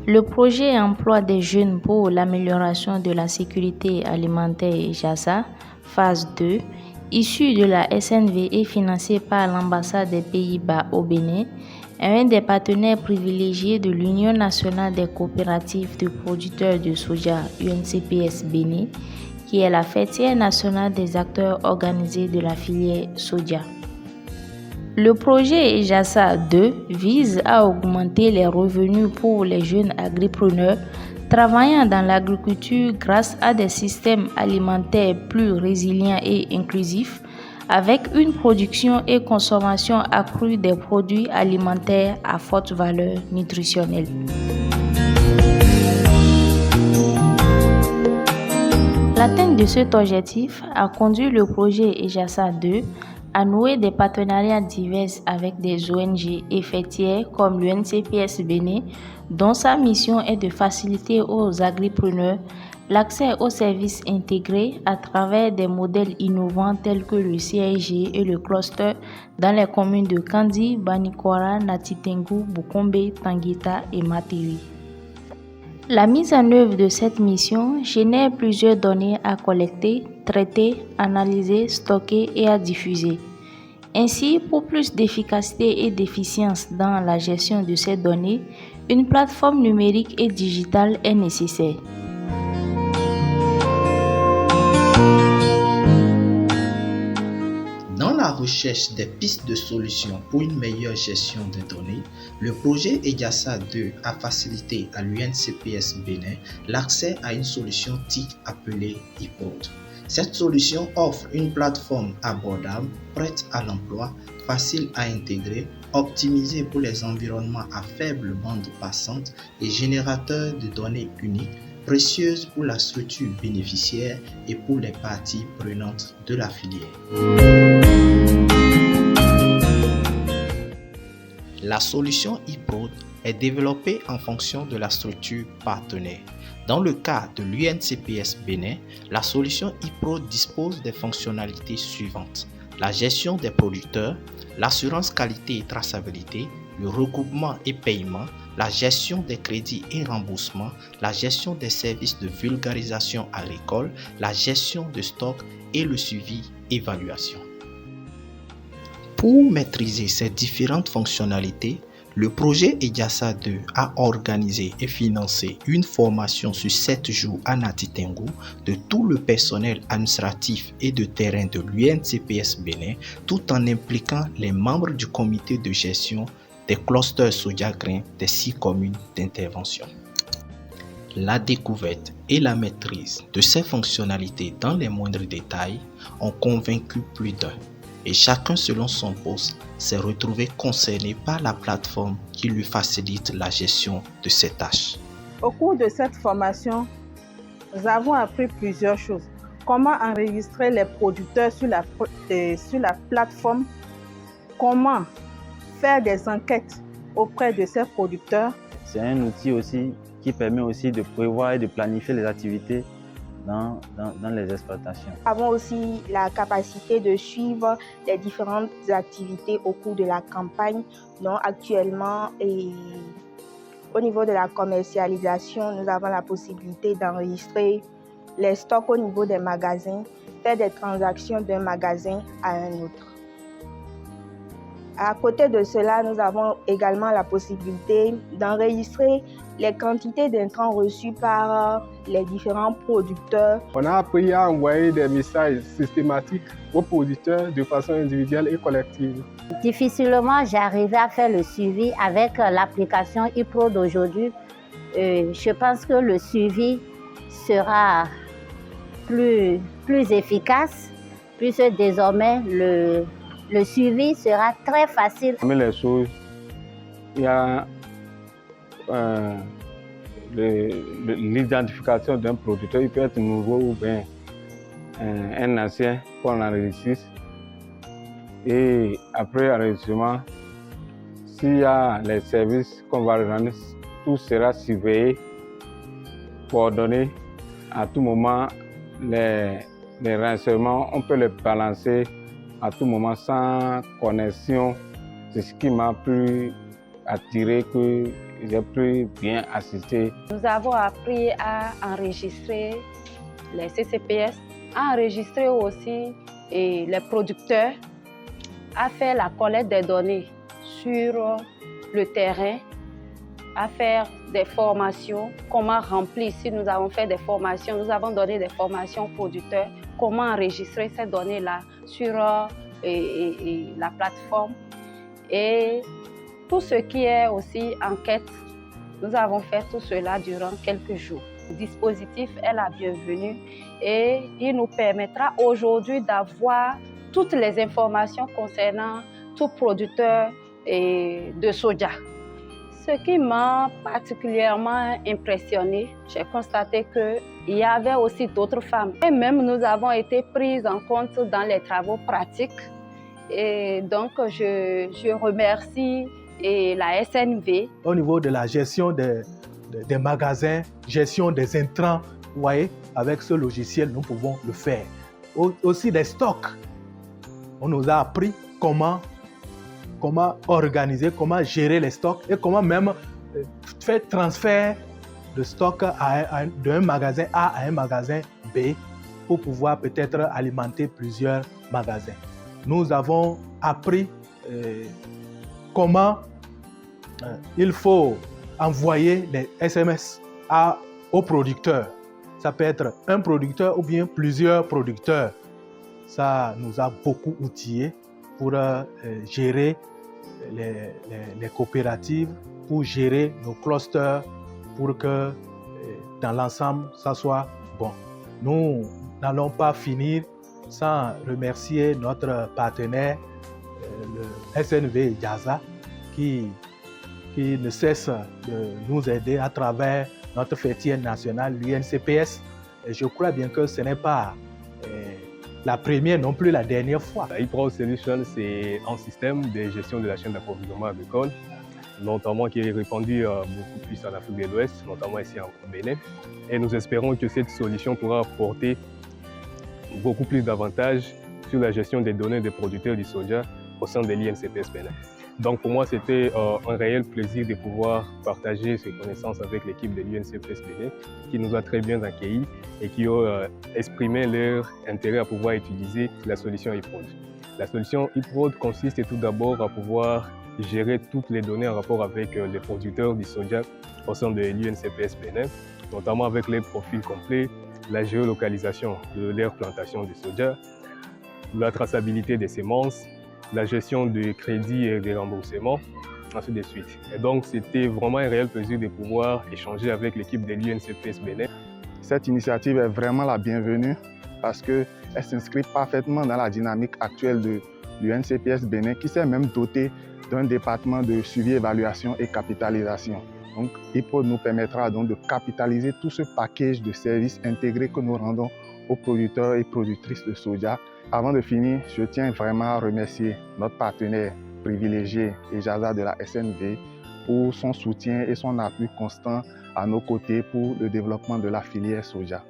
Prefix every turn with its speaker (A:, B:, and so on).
A: Le projet Emploi des jeunes pour l'amélioration de la sécurité alimentaire JASA, phase 2, issu de la SNV et financé par l'ambassade des Pays-Bas au Bénin, est un des partenaires privilégiés de l'Union nationale des coopératives de producteurs de soja UNCPS Bénin, qui est la fêtière nationale des acteurs organisés de la filière soja. Le projet JASA 2 vise à augmenter les revenus pour les jeunes agripreneurs travaillant dans l'agriculture grâce à des systèmes alimentaires plus résilients et inclusifs, avec une production et consommation accrue des produits alimentaires à forte valeur nutritionnelle. L'atteinte de cet objectif a conduit le projet JASA 2 à nouer des partenariats divers avec des ONG et fêtières comme l'UNCPS Bénin, dont sa mission est de faciliter aux agripreneurs l'accès aux services intégrés à travers des modèles innovants tels que le CIG et le cluster dans les communes de Kandi, Banikora, Natitengu, Bukombe, Tanguita et Matiri. La mise en œuvre de cette mission génère plusieurs données à collecter, traiter, analyser, stocker et à diffuser. Ainsi, pour plus d'efficacité et d'efficience dans la gestion de ces données, une plateforme numérique et digitale est nécessaire.
B: Dans la recherche des pistes de solutions pour une meilleure gestion des données, le projet JASA 2 a facilité à l'UNCPS Bénin l'accès à une solution TIC appelée IPROD. Cette solution offre une plateforme abordable, prête à l'emploi, facile à intégrer, optimisée pour les environnements à faible bande passante et générateur de données uniques, précieuse pour la structure bénéficiaire et pour les parties prenantes de la filière. La solution IPROD est développée en fonction de la structure partenaire. Dans le cas de l'UNCPS Bénin, la solution IPROD dispose des fonctionnalités suivantes: la gestion des producteurs, l'assurance qualité et traçabilité, le regroupement et paiement, la gestion des crédits et remboursements, la gestion des services de vulgarisation agricole, la gestion de stock et le suivi-évaluation. Pour maîtriser ces différentes fonctionnalités, le projet JASA 2 a organisé et financé une formation sur 7 jours à Natitengu de tout le personnel administratif et de terrain de l'UNCPS Bénin, tout en impliquant les membres du comité de gestion des clusters soja grain des 6 communes d'intervention. La découverte et la maîtrise de ces fonctionnalités dans les moindres détails ont convaincu plus d'un. Et chacun selon son poste s'est retrouvé concerné par la plateforme qui lui facilite la gestion de ses tâches.
C: Au cours de cette formation, nous avons appris plusieurs choses. Comment enregistrer les producteurs sur la plateforme, comment faire des enquêtes auprès de ces producteurs.
D: C'est un outil aussi qui permet aussi de prévoir et de planifier les activités dans les exploitations.
E: Nous avons aussi la capacité de suivre les différentes activités au cours de la campagne. Donc actuellement, au niveau de la commercialisation, nous avons la possibilité d'enregistrer les stocks au niveau des magasins, faire des transactions d'un magasin à un autre. À côté de cela, nous avons également la possibilité d'enregistrer les quantités d'intrants reçus par les différents producteurs.
F: On a appris à envoyer des messages systématiques aux producteurs de façon individuelle et collective.
G: Difficilement, j'arrivais à faire le suivi avec l'application IPRO d'aujourd'hui. Je pense que le suivi sera plus efficace puisque désormais le suivi sera très facile.
F: Parmi les choses, il y a l'identification d'un producteur. Il peut être nouveau ou bien un ancien qu'on enregistre. Et après enregistrement, s'il y a les services qu'on va rendre, tout sera surveillé, coordonné. À tout moment, les renseignements, on peut les balancer à tout moment sans connexion. C'est ce qui m'a plus attiré que j'ai pu bien assister.
H: Nous avons appris à enregistrer les CCPS, à enregistrer aussi les producteurs, à faire la collecte des données sur le terrain, à faire des formations, comment remplir. Si nous avons fait des formations, nous avons donné des formations aux producteurs, comment enregistrer ces données-là sur la plateforme. Et tout ce qui est aussi enquête, nous avons fait tout cela durant quelques jours. Le dispositif est la bienvenue et il nous permettra aujourd'hui d'avoir toutes les informations concernant tout producteur de soja. Ce qui m'a particulièrement impressionné, j'ai constaté qu'il y avait aussi d'autres femmes. Et même nous avons été prises en compte dans les travaux pratiques. Et donc, je remercie la SNV.
I: Au niveau de la gestion des magasins, gestion des intrants, vous voyez, avec ce logiciel, nous pouvons le faire. Aussi des stocks. On nous a appris comment organiser, comment gérer les stocks et comment même faire transfert de stock d'un magasin A à un magasin B pour pouvoir peut-être alimenter plusieurs magasins. Nous avons appris comment il faut envoyer les SMS aux producteurs. Ça peut être un producteur ou bien plusieurs producteurs. Ça nous a beaucoup outillés pour gérer les coopératives, pour gérer nos clusters, pour que dans l'ensemble, ça soit bon. Nous n'allons pas finir sans remercier notre partenaire, le SNV Jasa, qui ne cesse de nous aider à travers notre fêtière nationale, l'UNCPS. Et je crois bien que ce n'est pas la première, non plus la dernière fois.
J: La eProd Solution, c'est un système de gestion de la chaîne d'approvisionnement agricole, notamment qui est répandu beaucoup plus en Afrique de l'Ouest, notamment ici au Bénin. Et nous espérons que cette solution pourra apporter beaucoup plus d'avantages sur la gestion des données des producteurs du soja au sein de l'INCPS Bénin. Donc pour moi, c'était un réel plaisir de pouvoir partager ces connaissances avec l'équipe de l'UNCPS Bénin qui nous a très bien accueillis et qui ont exprimé leur intérêt à pouvoir utiliser la solution eProd. La solution eProd consiste tout d'abord à pouvoir gérer toutes les données en rapport avec les producteurs du soja au sein de l'UNCPS Bénin, notamment avec les profils complets, la géolocalisation de leur plantation de soja, la traçabilité des semences, la gestion du crédit et des remboursements, ainsi de suite. Et donc, c'était vraiment un réel plaisir de pouvoir échanger avec l'équipe de l'UNCPS Bénin.
K: Cette initiative est vraiment la bienvenue parce qu'elle s'inscrit parfaitement dans la dynamique actuelle de l'UNCPS Bénin qui s'est même doté d'un département de suivi, évaluation et capitalisation. Donc, eProd nous permettra donc de capitaliser tout ce package de services intégrés que nous rendons aux producteurs et productrices de soja. Avant de finir, je tiens vraiment à remercier notre partenaire privilégié, Jasa de la SNV, pour son soutien et son appui constant à nos côtés pour le développement de la filière soja.